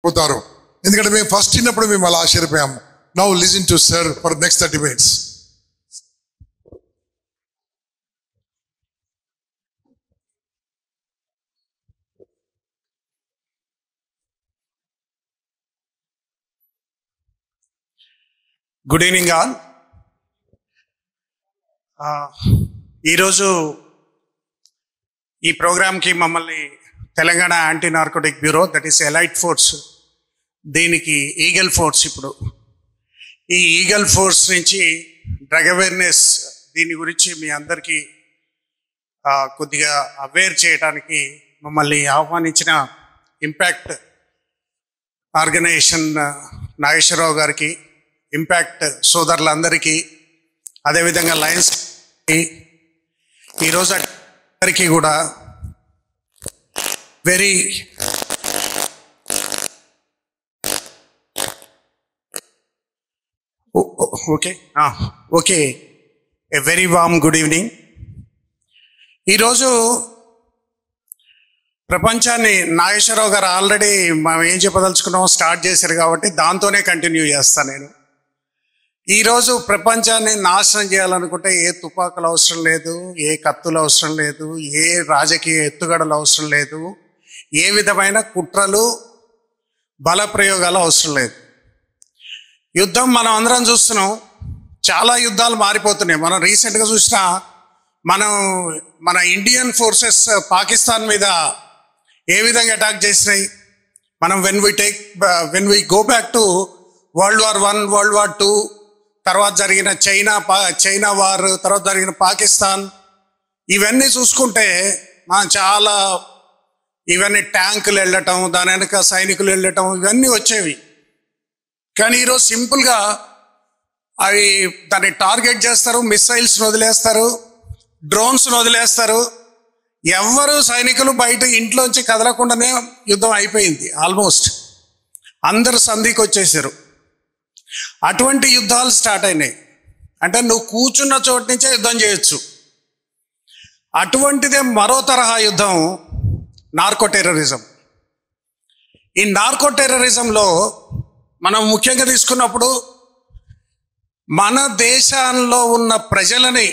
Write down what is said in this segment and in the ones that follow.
పోతారు. ఎందుకంటే మేము ఫస్ట్ చిన్నప్పుడు మేము అలా ఆశ్చర్యపోయాము. Now listen to sir for next 30 minutes. Good evening all. ఈరోజు ఈ ప్రోగ్రామ్కి మమ్మల్ని Telangana anti narcotic bureau, that is elite force, దీనికి ఈగల్ ఫోర్స్, ఇప్పుడు ఈ ఈగల్ ఫోర్స్ నుంచి డ్రగ్ అవేర్నెస్ దీని గురించి మీ అందరికీ కొద్దిగా అవేర్ చేయడానికి మమ్మల్ని ఆహ్వానించిన ఇంపాక్ట్ ఆర్గనైజేషన్ నాగేశ్వరరావు గారికి, ఇంపాక్ట్ సోదరులందరికీ, అదేవిధంగా లయన్స్ ఈరోజు అందరికీ కూడా very okay a very warm good evening. ఈరోజు ప్రపంచాన్ని నాగేశ్వరరావు గారు ఆల్రెడీ మనం ఏం చెప్పదలుచుకున్నామో స్టార్ట్ చేశారు కాబట్టి దాంతోనే కంటిన్యూ చేస్తాను నేను. ఈరోజు ప్రపంచాన్ని నాశనం చేయాలనుకుంటే ఏ తుపాకులు అవసరం లేదు, ఏ కత్తులు అవసరం లేదు, ఏ రాజకీయ ఎత్తుగడలు అవసరం లేదు, ఏ విధమైన కుట్రలు బల ప్రయోగాలు అవసరం లేదు. యుద్ధం మనం అందరం చూస్తున్నాం, చాలా యుద్ధాలు మారిపోతున్నాయి. మనం రీసెంట్గా చూసినా మన ఇండియన్ ఫోర్సెస్ పాకిస్తాన్ మీద ఏ విధంగా అటాక్ చేసినాయి. మనం when we go back to World War I, World War II, తర్వాత జరిగిన చైనా వార్, తర్వాత జరిగిన పాకిస్తాన్, ఇవన్నీ చూసుకుంటే మనం చాలా ఇవన్నీ ట్యాంకులు వెళ్ళటం, దాని వెనక సైనికులు వెళ్ళటం, ఇవన్నీ వచ్చేవి. కానీ ఈరోజు సింపుల్గా అవి దాన్ని టార్గెట్ చేస్తారు, మిస్సైల్స్ని వదిలేస్తారు, డ్రోన్స్ని వదిలేస్తారు. ఎవ్వరు సైనికులు బయట ఇంట్లోంచి కదలకుండానే యుద్ధం అయిపోయింది. ఆల్మోస్ట్ అందరు సంధికి వచ్చేసారు. అటువంటి యుద్ధాలు స్టార్ట్ అయినాయి. అంటే నువ్వు కూర్చున్న చోటు నుంచే యుద్ధం చేయొచ్చు. అటువంటిదే మరో తరహా యుద్ధం నార్కో టెర్రరిజం. ఈ నార్కో టెర్రరిజంలో మనం ముఖ్యంగా తీసుకున్నప్పుడు మన దేశంలో ఉన్న ప్రజలని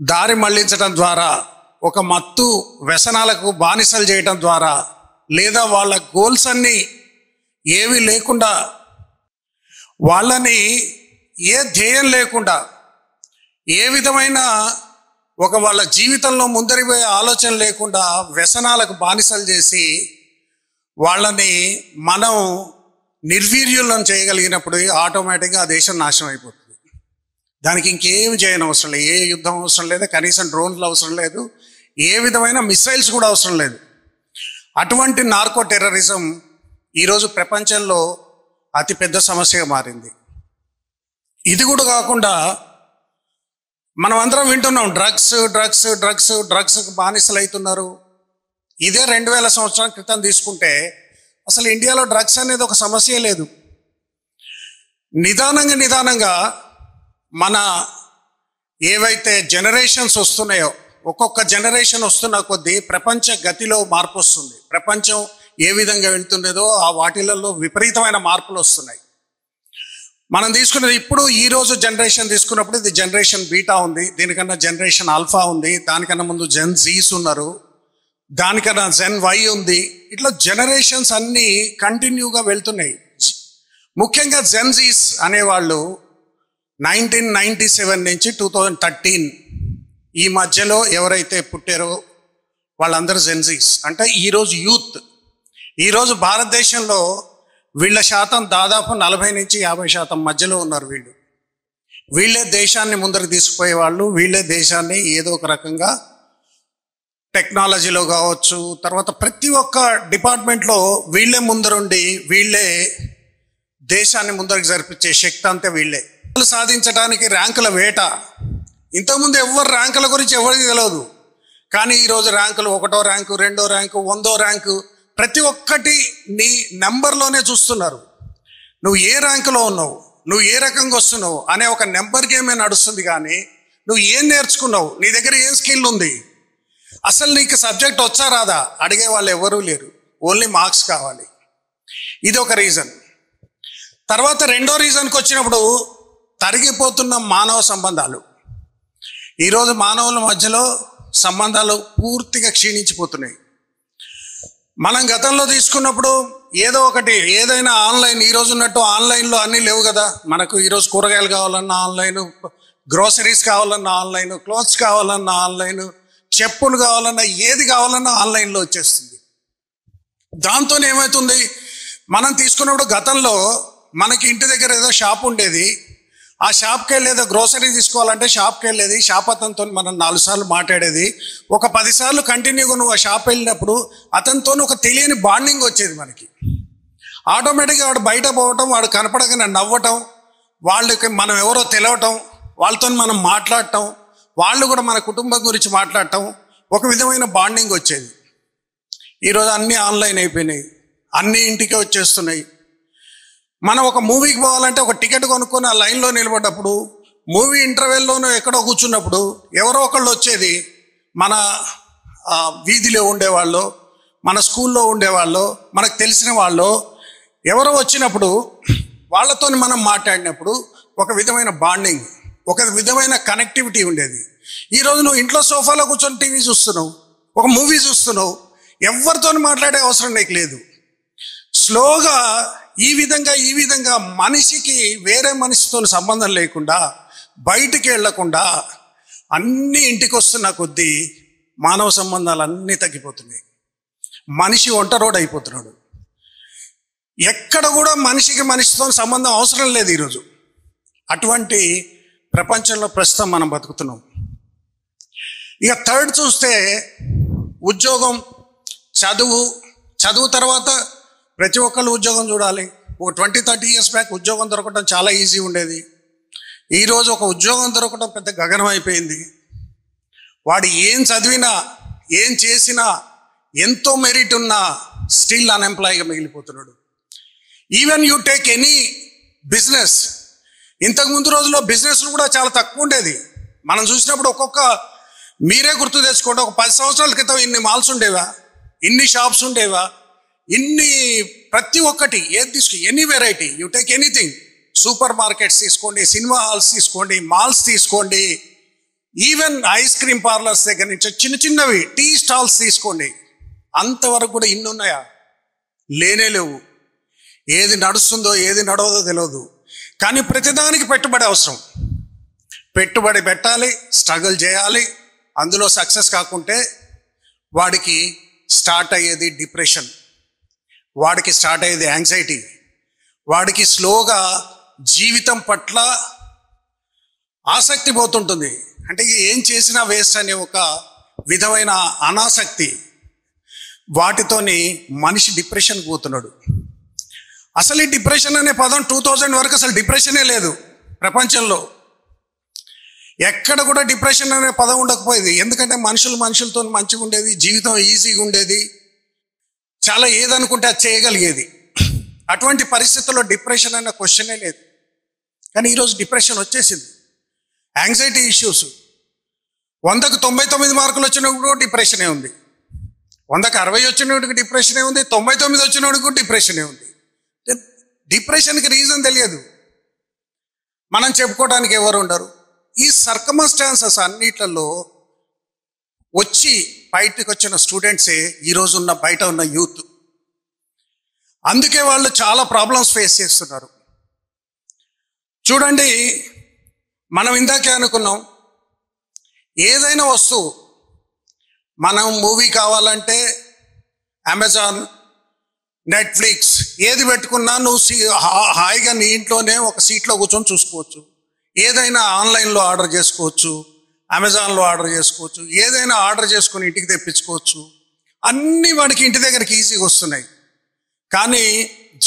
దారి మళ్లించడం ద్వారా, ఒక మత్తు వ్యసనాలకు బానిసలు చేయడం ద్వారా, లేదా వాళ్ళ గోల్స్ అన్నీ ఏవి లేకుండా, వాళ్ళని ఏ ధ్యేయం లేకుండా, ఏ విధమైన వాళ్ళ జీవితంలో ముందరిపోయే ఆలోచన లేకుండా వ్యసనాలకు బానిసలు చేసి వాళ్ళని మనం నిర్వీర్యులను చేయగలిగినప్పుడు ఆటోమేటిక్గా ఆ దేశం నాశనం అయిపోతుంది. దానికి ఇంకేం చేయని అవసరం లేదు, ఏ యుద్ధం అవసరం లేదు, కనీసం డ్రోన్లు అవసరం లేదు, ఏ విధమైన మిసైల్స్ కూడా అవసరం లేదు. అటువంటి నార్కో టెర్రరిజం ఈరోజు ప్రపంచంలో అతిపెద్ద సమస్యగా మారింది. ఇది కూడా కాకుండా మనం అందరం వింటున్నాం, డ్రగ్స్ డ్రగ్స్ డ్రగ్స్ డ్రగ్స్కి బానిసలు అవుతున్నారు. ఇదే 2000 సంవత్సరాల క్రితం తీసుకుంటే అసలు ఇండియాలో డ్రగ్స్ అనేది ఒక సమస్య లేదు. నిదానంగా మన ఏవైతే జనరేషన్స్ వస్తున్నాయో, ఒక్కొక్క జనరేషన్ వస్తున్న కొద్దీ ప్రపంచ గతిలో మార్పు వస్తుంది. ప్రపంచం ఏ విధంగా వెళ్తుండేదో ఆ వాటిలలో విపరీతమైన మార్పులు వస్తున్నాయి. మనం తీసుకున్నది ఇప్పుడు ఈరోజు జనరేషన్ తీసుకున్నప్పుడు ఇది జనరేషన్ బీటా ఉంది, దీనికన్నా జనరేషన్ ఆల్ఫా ఉంది, దానికన్నా ముందు జెన్ జీస్ ఉన్నారు, దానికన్నా జెన్ వై ఉంది. ఇట్లా జనరేషన్స్ అన్నీ కంటిన్యూగా వెళ్తున్నాయి. ముఖ్యంగా జెన్ జీస్ అనేవాళ్ళు 1997 నుంచి 2013 ఈ మధ్యలో ఎవరైతే పుట్టారో వాళ్ళందరూ జెన్ జీస్. అంటే ఈరోజు యూత్, ఈరోజు భారతదేశంలో వీళ్ళ శాతం దాదాపు 40 నుంచి 50% మధ్యలో ఉన్నారు. వీళ్ళే దేశాన్ని ముందరకు తీసుకుపోయే వాళ్ళు, వీళ్ళే దేశాన్ని ఏదో ఒక రకంగా టెక్నాలజీలో కావచ్చు, తర్వాత ప్రతి ఒక్క డిపార్ట్మెంట్లో వీళ్ళే ముందరుండి వీళ్ళే దేశాన్ని ముందరకు జరిపించే శక్తి అంతే వీళ్ళే. సాధించడానికి ర్యాంకుల వేట. ఇంతకుముందు ఎవరు ర్యాంకుల గురించి ఎవరికి తెలియదు, కానీ ఈరోజు ర్యాంకులు 1వ ర్యాంకు, 2వ ర్యాంకు, 100వ ర్యాంకు, ప్రతి ఒక్కటి నీ నెంబర్లోనే చూస్తున్నారు. నువ్వు ఏ ర్యాంకులో ఉన్నావు, నువ్వు ఏ రకంగా వస్తున్నావు అనే ఒక నెంబర్ గేమే నడుస్తుంది. కానీ నువ్వు ఏం నేర్చుకున్నావు, నీ దగ్గర ఏం స్కిల్ ఉంది, అసలు నీకు సబ్జెక్ట్ వచ్చా రాదా అడిగే వాళ్ళు ఎవరూ లేరు. ఓన్లీ మార్క్స్ కావాలి. ఇది ఒక రీజన్. తర్వాత రెండో రీజన్కి వచ్చినప్పుడు తరిగిపోతున్న మానవ సంబంధాలు. ఈరోజు మానవుల మధ్యలో సంబంధాలు పూర్తిగా క్షీణించిపోతున్నాయి. మనం గతంలో తీసుకున్నప్పుడు ఏదో ఒకటి ఏదైనా ఆన్లైన్, ఈరోజు ఉన్నట్టు ఆన్లైన్లో అన్నీ లేవు కదా. మనకు ఈరోజు కూరగాయలు కావాలన్నా ఆన్లైన్, గ్రోసరీస్ కావాలన్నా ఆన్లైన్, క్లోత్స్ కావాలన్నా ఆన్లైన్, చెప్పులు కావాలన్నా ఏది కావాలన్నా ఆన్లైన్లో వచ్చేస్తుంది. దాంతో ఏమవుతుంది, మనం తీసుకున్నప్పుడు గతంలో మనకి ఇంటి దగ్గర ఏదో షాప్ ఉండేది, ఆ షాప్కి వెళ్ళి ఏదో గ్రోసరీ తీసుకోవాలంటే షాప్కి వెళ్ళేది, షాప్ అతనితో మనం 4 సార్లు మాట్లాడేది. ఒక 10 సార్లు కంటిన్యూగా నువ్వు ఆ షాప్ వెళ్ళినప్పుడు అతనితో ఒక తెలియని బాండింగ్ వచ్చేది మనకి. ఆటోమేటిక్గా వాడు బయట పోవటం, వాడు కనపడగానే నవ్వటం, వాళ్ళకి మనం ఎవరో తెలవటం, వాళ్ళతో మనం మాట్లాడటం, వాళ్ళు కూడా మన కుటుంబం గురించి మాట్లాడటం, ఒక విధమైన బాండింగ్ వచ్చేది. ఈరోజు అన్నీ ఆన్లైన్ అయిపోయినాయి, అన్నీ ఇంటికే వచ్చేస్తున్నాయి. మనం ఒక మూవీకి పోవాలంటే ఒక టికెట్ కొనుక్కొని ఆ లైన్లో నిలబడ్డప్పుడు, మూవీ ఇంటర్వెల్లోనూ ఎక్కడో కూర్చున్నప్పుడు ఎవరో ఒకళ్ళు వచ్చేది, మన వీధిలో ఉండేవాళ్ళు, మన స్కూల్లో ఉండేవాళ్ళు, మనకు తెలిసిన వాళ్ళు ఎవరో వచ్చినప్పుడు వాళ్ళతో మనం మాట్లాడినప్పుడు ఒక విధమైన బాండింగ్, ఒక విధమైన కనెక్టివిటీ ఉండేది. ఈరోజు నువ్వు ఇంట్లో సోఫాలో కూర్చొని టీవీ చూస్తున్నావు, ఒక మూవీ చూస్తున్నావు, ఎవరితో మాట్లాడే అవసరం నీకు లేదు. స్లోగా ఈ విధంగా మనిషికి వేరే మనిషితో సంబంధం లేకుండా, బయటికి వెళ్లకుండా అన్నీ ఇంటికి వస్తున్న కొద్దీ మానవ సంబంధాలు అన్నీ తగ్గిపోతున్నాయి. మనిషి ఒంటరోడు అయిపోతున్నాడు. ఎక్కడ కూడా మనిషితో సంబంధం అవసరం లేదు ఈరోజు. అటువంటి ప్రపంచంలో ప్రస్తుతం మనం బతుకుతున్నాం. ఇక థర్డ్ చూస్తే ఉద్యోగం, చదువు తర్వాత ప్రతి ఒక్కళ్ళు ఉద్యోగం చూడాలి. ఒక 20-30 years బ్యాక్ ఉద్యోగం దొరకడం చాలా ఈజీ ఉండేది. ఈరోజు ఒక ఉద్యోగం దొరకడం పెద్ద గగనం అయిపోయింది. వాడు ఏం చదివినా, ఏం చేసినా, ఎంతో మెరిట్ ఉన్నా స్టిల్ అన్ఎంప్లాయ్గా మిగిలిపోతున్నాడు. Even you take any business, ఇంతకుముందు రోజుల్లో బిజినెస్లు కూడా చాలా తక్కువ ఉండేది. మనం చూసినప్పుడు మీరే గుర్తు తెచ్చుకోండి, ఒక 10 సంవత్సరాల క్రితం ఇన్ని మాల్స్ ఉండేవా, ఇన్ని షాప్స్ ఉండేవా, ఇన్ని ప్రతి ఒక్కటి ఏది తీసుకో, any variety, you take anything, super markets తీసుకోండి, సినిమా హాల్స్ తీసుకోండి, మాల్స్ తీసుకోండి, ఈవెన్ ఐస్ క్రీమ్ పార్లర్స్ దగ్గర నుంచి చిన్నవి టీ స్టాల్స్ తీసుకోండి, అంతవరకు కూడా ఇన్ని ఉన్నాయా? లేనే లేవు. ఏది నడుస్తుందో ఏది నడవదో తెలియదు. కానీ ప్రతిదానికి పెట్టుబడి అవసరం. పెట్టుబడి పెట్టాలి, స్ట్రగుల్ చేయాలి. అందులో సక్సెస్ కాకుంటే వాడికి స్టార్ట్ అయ్యేది డిప్రెషన్, వాడికి స్టార్ట్ అయ్యేది యాంగ్జైటీ, వాడికి స్లోగా జీవితం పట్ల ఆసక్తి పోతుంటుంది. అంటే ఏం చేసినా వేస్ట్ అనే ఒక విధమైన అనాసక్తి, వాటితోని మనిషి డిప్రెషన్కి పోతున్నాడు. అసలు ఈ డిప్రెషన్ అనే పదం 2000 వరకు అసలు డిప్రెషనే లేదు ప్రపంచంలో. ఎక్కడ కూడా డిప్రెషన్ అనే పదం ఉండకపోయేది. ఎందుకంటే మనుషులతో మంచిగా ఉండేది, జీవితం ఈజీగా ఉండేది, చాలా ఏదనుకుంటే అది చేయగలిగేది. అటువంటి పరిస్థితుల్లో డిప్రెషన్ అనే క్వశ్చనే లేదు. కానీ ఈరోజు డిప్రెషన్ వచ్చేసింది. యాంగ్జైటీ ఇష్యూస్, 100కు 99 మార్కులు వచ్చినప్పుడు డిప్రెషనే ఉంది, 100కు 60 వచ్చినోడికి డిప్రెషనే ఉంది, 99 వచ్చినోడికి డిప్రెషనే ఉంది. డిప్రెషన్కి రీజన్ తెలియదు, మనం చెప్పుకోవడానికి ఎవరు ఉండరు. ఈ సర్కమస్టాన్సెస్ అన్నిట్లలో వచ్చి బయటకు వచ్చిన స్టూడెంట్సే ఈరోజు బయట ఉన్న యూత్. అందుకే వాళ్ళు చాలా ప్రాబ్లమ్స్ ఫేస్ చేస్తున్నారు. చూడండి, మనం ఇందాకే అనుకున్నాం, ఏదైనా వస్తువు, మనం మూవీ కావాలంటే అమెజాన్, నెట్ఫ్లిక్స్, ఏది పెట్టుకున్నా నువ్వు హాయిగా నీ ఇంట్లోనే ఒక సీట్లో కూర్చొని చూసుకోవచ్చు. ఏదైనా ఆన్లైన్లో ఆర్డర్ చేసుకోవచ్చు, అమెజాన్లో ఆర్డర్ చేసుకోవచ్చు, ఏదైనా ఆర్డర్ చేసుకొని ఇంటికి తెప్పించుకోవచ్చు. అన్నీ వాడికి ఇంటి దగ్గరికి ఈజీగా వస్తున్నాయి. కానీ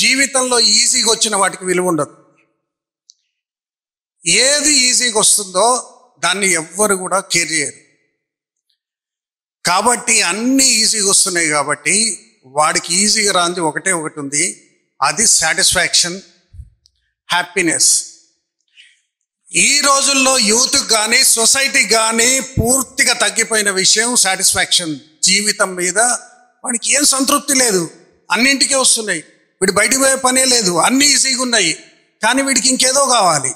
జీవితంలో ఈజీగా వచ్చిన వాటికి విలువ ఉండదు. ఏది ఈజీగా వస్తుందో దాన్ని ఎవ్వరు కూడా కేర్ చేయరు. కాబట్టి అన్నీ ఈజీగా వస్తున్నాయి కాబట్టి వాడికి ఈజీగా రాంది ఒకటి ఉంది, అది సాటిస్ఫాక్షన్, హ్యాపీనెస్. ఈ రోజుల్లో యూత్కి కానీ సొసైటీకి కానీ పూర్తిగా తగ్గిపోయిన విషయం సాటిస్ఫాక్షన్. జీవితం మీద వాడికి ఏం సంతృప్తి లేదు. అన్నింటికే వస్తున్నాయి. వీడు బయటికి పోయే పనే లేదు, అన్నీ ఈజీగా ఉన్నాయి. కానీ వీడికి ఇంకేదో కావాలి.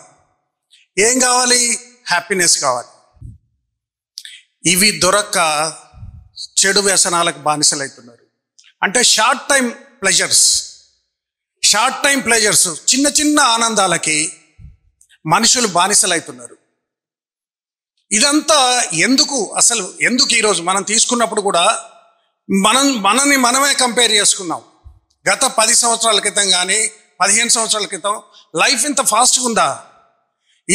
ఏం కావాలి? హ్యాపీనెస్ కావాలి. ఇవి దొరక్క చెడు వ్యసనాలకు బానిసలవుతున్నారు. అంటే షార్ట్ టైం ప్లెజర్స్, చిన్న చిన్న ఆనందాలకి మనుషులు బానిసలవుతున్నారు. ఇదంతా ఎందుకు ఈరోజు మనం తీసుకున్నప్పుడు కూడా మనల్ని మనమే కంపేర్ చేసుకున్నాం. గత 10 సంవత్సరాల క్రితం కానీ 15 సంవత్సరాల క్రితం లైఫ్ ఇంత ఫాస్ట్గా ఉందా?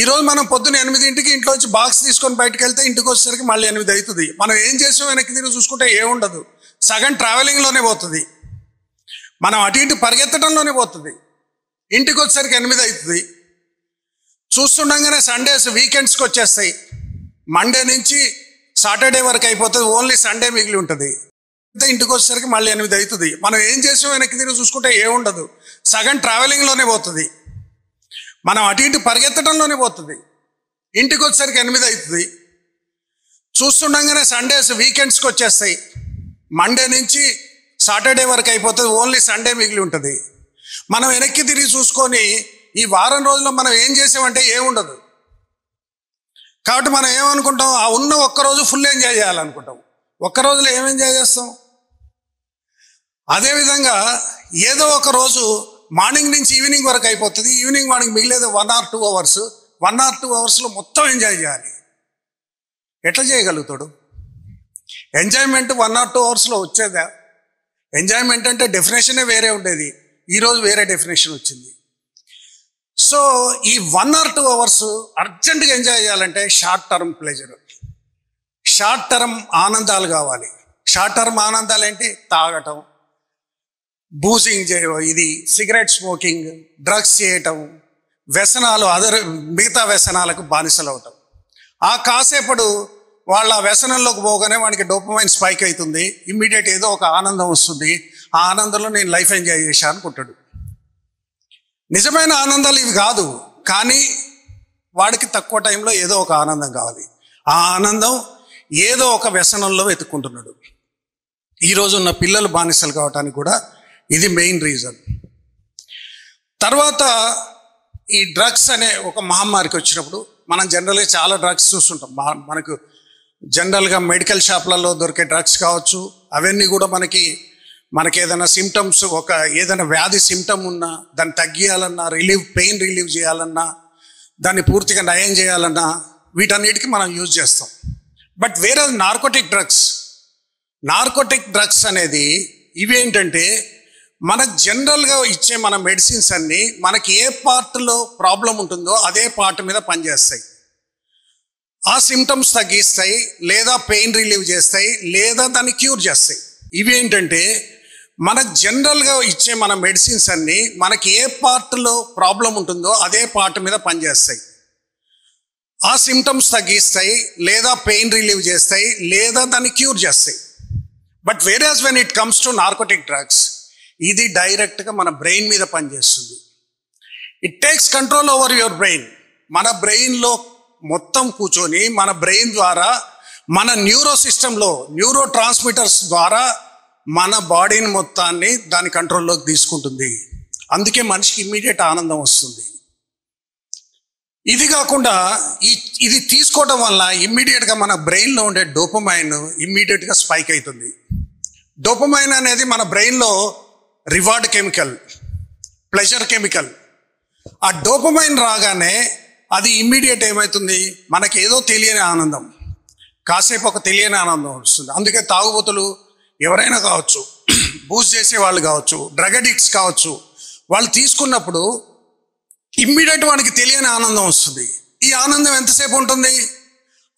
ఈరోజు మనం పొద్దున్న 8ంటికి ఇంట్లోంచి బాక్స్ తీసుకొని బయటకు వెళ్తే ఇంటికి వచ్చేసరికి మళ్ళీ 8 అవుతుంది. మనం ఏం చేసాం వెనక్కి తిరిగి చూసుకుంటే ఏముండదు. సగం ట్రావెలింగ్లోనే పోతుంది. మనం అటు ఇటు పరిగెత్తడంలోనే పోతుంది. ఇంటికి వచ్చేసరికి 8 అవుతుంది. చూస్తుండగానే సండేస్ వీకెండ్స్కి వచ్చేస్తాయి. మండే నుంచి సాటర్డే వరకు అయిపోతుంది. ఓన్లీ సండే మిగిలి ఉంటుంది. ఇంటికి వచ్చేసరికి మళ్ళీ 8 అవుతుంది. మనం ఏం చేసాం వెనక్కి తిరిగి చూసుకుంటే ఏముండదు. సగం ట్రావెలింగ్లోనే పోతుంది. మనం అటు ఇటు పరిగెత్తడంలోనే పోతుంది. ఇంటికి వచ్చేసరికి 8 అవుతుంది. చూస్తుండగానే సండేస్ వీకెండ్స్కి వచ్చేస్తాయి. మండే నుంచి సాటర్డే వరకు అయిపోతుంది. ఓన్లీ సండే మిగిలి ఉంటుంది. మనం వెనక్కి తిరిగి చూసుకొని ఈ వారం రోజుల్లో మనం ఏం చేసామంటే ఏముండదు. కాబట్టి మనం ఏమనుకుంటాం? ఆ ఉన్న ఒక్కరోజు ఫుల్ ఎంజాయ్ చేయాలనుకుంటాం. ఒక్క రోజులో ఏం ఎంజాయ్ చేస్తాం? అదేవిధంగా ఏదో ఒక రోజు మార్నింగ్ నుంచి ఈవినింగ్ వరకు అయిపోతుంది. ఈవినింగ్ మార్నింగ్ మిగిలేదు 1 or 2 అవర్స్. 1 or 2 అవర్స్లో మొత్తం ఎంజాయ్ చేయాలి. ఎట్లా చేయగలుగుతాడు? ఎంజాయ్మెంట్ 1 or 2 అవర్స్లో వచ్చేదా? ఎంజాయ్మెంట్ అంటే డెఫినేషనే వేరే ఉండేది. ఈరోజు వేరే డెఫినేషన్ వచ్చింది. సో ఈ 1 or 2 అవర్స్ అర్జెంటుగా ఎంజాయ్ చేయాలంటే short term pleasure, short term ఆనందాలు కావాలి. షార్ట్ టర్మ్ ఆనందాలు ఏంటి? తాగటం, బూజింగ్ చేయడం, ఇది సిగరెట్ స్మోకింగ్, డ్రగ్స్ చేయటం, వ్యసనాలు, మిగతా వ్యసనాలకు బానిసలు అవటం. ఆ కాసేపడు వాళ్ళ వ్యసనంలోకి పోగానే వాడికి డోపమైన్ స్పైక్ అవుతుంది. ఇమ్మీడియట్ ఏదో ఒక ఆనందం వస్తుంది. ఆ ఆనందంలో నేను లైఫ్ ఎంజాయ్ చేశాను అనుకుంటాడు. నిజమైన ఆనందాలు ఇవి కాదు. కానీ వాడికి తక్కువ టైంలో ఏదో ఒక ఆనందం కావాలి. ఆ ఆనందం ఏదో ఒక వ్యసనంలో వెతుక్కుంటున్నాడు. ఈరోజు ఉన్న పిల్లలు బానిసలు కావటానికి కూడా ఇది మెయిన్ రీజన్. తర్వాత ఈ డ్రగ్స్ అనే ఒక మహమ్మారికి వచ్చినప్పుడు మనం జనరల్గా చాలా డ్రగ్స్ చూస్తుంటాం. మనకు జనరల్గా మెడికల్ షాప్లలో దొరికే డ్రగ్స్ కావచ్చు, అవన్నీ కూడా మనకి ఏదైనా సిమ్టమ్స్, ఏదైనా వ్యాధి సిమ్టమ్ ఉన్నా దాన్ని తగ్గియాలన్నా, పెయిన్ రిలీవ్ చేయాలన్నా, దాన్ని పూర్తిగా నయం చేయాలన్నా వీటన్నిటికీ మనం యూజ్ చేస్తాం. బట్ వేరే నార్కోటిక్ డ్రగ్స్ అనేది ఇవేంటంటే మనకు జనరల్గా ఇచ్చే మన మెడిసిన్స్ అన్నీ మనకి ఏ పార్ట్లో ప్రాబ్లం ఉంటుందో అదే పార్ట్ మీద పనిచేస్తాయి. ఆ సిమ్టమ్స్ తగ్గిస్తాయి, లేదా పెయిన్ రిలీవ్ చేస్తాయి, లేదా దాన్ని క్యూర్ చేస్తాయి. ఇవేంటంటే మనకు జనరల్గా ఇచ్చే మన మెడిసిన్స్ అన్నీ మనకి ఏ పార్ట్లో ప్రాబ్లం ఉంటుందో అదే పార్ట్ మీద పనిచేస్తాయి. ఆ సిమ్టమ్స్ తగ్గిస్తాయి, లేదా పెయిన్ రిలీవ్ చేస్తాయి, లేదా దాన్ని క్యూర్ చేస్తాయి. But whereas when it comes to narcotic drugs, ఇది డైరెక్ట్గా మన బ్రెయిన్ మీద పనిచేస్తుంది. It takes control over your brain. మన బ్రెయిన్లో మొత్తం కూర్చొని మన బ్రెయిన్ ద్వారా మన న్యూరో ట్రాన్స్మిటర్స్ ద్వారా మన బాడీని మొత్తాన్ని దాని కంట్రోల్లోకి తీసుకుంటుంది. అందుకే మనిషికి ఇమ్మీడియట్ ఆనందం వస్తుంది. ఇది కాకుండా ఇది తీసుకోవడం వల్ల ఇమ్మీడియట్గా మన బ్రెయిన్లో ఉండే డోపమైన్ ఇమ్మీడియట్గా స్పైక్ అవుతుంది. డోపమైన్ అనేది మన బ్రెయిన్లో రివార్డ్ కెమికల్, ప్లెజర్ కెమికల్. ఆ డోపమైన్ రాగానే అది ఇమ్మీడియట్ ఏమవుతుంది? మనకి ఏదో తెలియని ఆనందం, కాసేపు ఒక తెలియని ఆనందం వస్తుంది. అందుకే తాగుబోతులు ఎవరైనా కావచ్చు, బూజ్ చేసే వాళ్ళు కావచ్చు, డ్రగ్ అడిక్ట్స్ కావచ్చు, వాళ్ళు తీసుకున్నప్పుడు ఇమ్మీడియట్ వానికి తెలియని ఆనందం వస్తుంది. ఈ ఆనందం ఎంతసేపు ఉంటుంది?